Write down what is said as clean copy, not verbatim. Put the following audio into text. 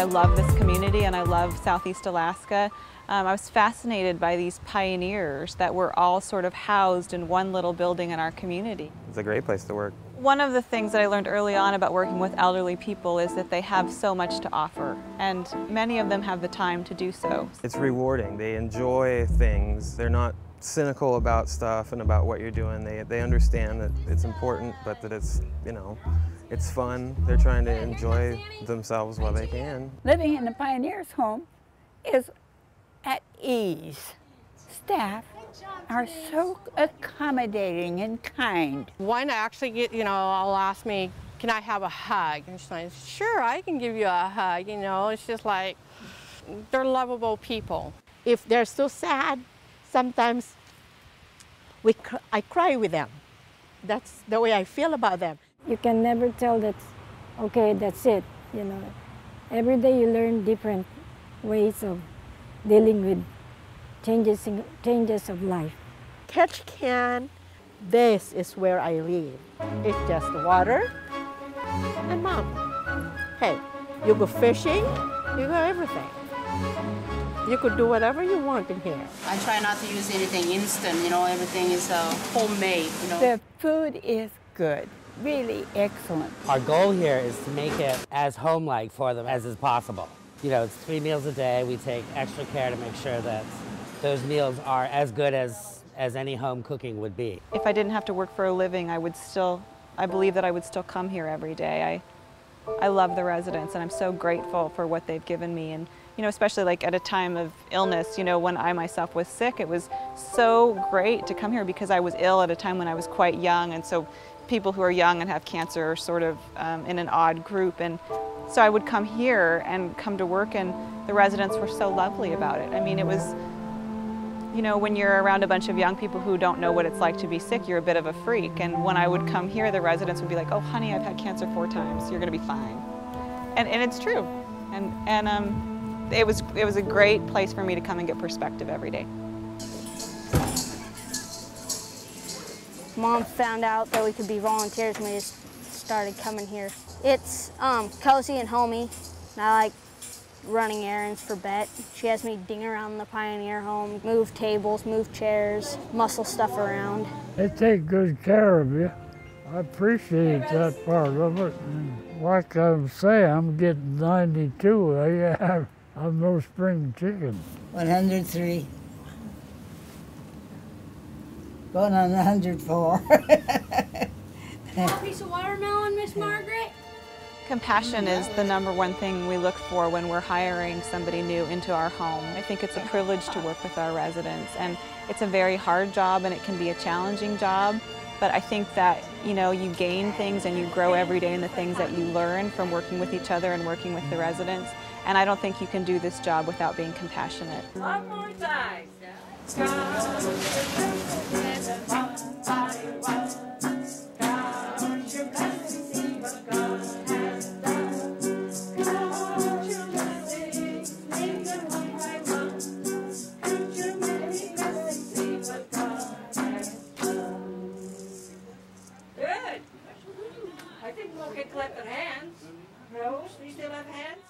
I love this community and I love Southeast Alaska. I was fascinated by these pioneers that were all sort of housed in one little building in our community. It's a great place to work. One of the things that I learned early on about working with elderly people is that they have so much to offer, and many of them have the time to do so. It's rewarding. They enjoy things. They're not cynical about stuff and about what you're doing. They understand that it's important, but that it's, you know, it's fun. They're trying to enjoy themselves while they can. Living in the Pioneers Home is at ease. Staff are so accommodating and kind. One actually I'll ask me, can I have a hug? And she's like, sure, I can give you a hug. You know, it's just like, they're lovable people. If they're so sad, sometimes I cry with them. That's the way I feel about them. You can never tell that, okay, that's it, you know. Every day you learn different ways of dealing with changes of life. Ketchikan, this is where I live. It's just water and Mom. Hey, you go fishing, you go everything. You could do whatever you want in here. I try not to use anything instant, you know, everything is homemade, you know. The food is good, really excellent. Our goal here is to make it as home-like for them as is possible. You know, it's 3 meals a day. We take extra care to make sure that those meals are as good as any home cooking would be. If I didn't have to work for a living, I believe that I would still come here every day. I love the residents, and I'm so grateful for what they've given me. And you know, especially like at a time of illness, you know, when I myself was sick, it was so great to come here because I was ill at a time when I was quite young, and so people who are young and have cancer are sort of in an odd group. And so I would come here and come to work, and the residents were so lovely about it. I mean, it was, you know, when you're around a bunch of young people who don't know what it's like to be sick, you're a bit of a freak. And when I would come here, the residents would be like, oh honey, I've had cancer 4 times, you're gonna be fine. And it's true. And it was a great place for me to come and get perspective every day. Mom found out that we could be volunteers and we just started coming here. It's cozy and homey, and I like running errands for Bet. She has me ding around the Pioneer Home, move tables, move chairs, muscle stuff around. They take good care of you. I appreciate that part of it. And like I say, I'm getting 92. I'm no spring chicken. 103. Going on 104. Want a piece of watermelon, Miss Margaret? Compassion is the #1 thing we look for when we're hiring somebody new into our home. I think it's a privilege to work with our residents, and it's a very hard job and it can be a challenging job, but I think that, you know, you gain things and you grow every day in the things that you learn from working with each other and working with the residents, and I don't think you can do this job without being compassionate. One more time. Good. I think we'll get clapping hands. No, we still have hands?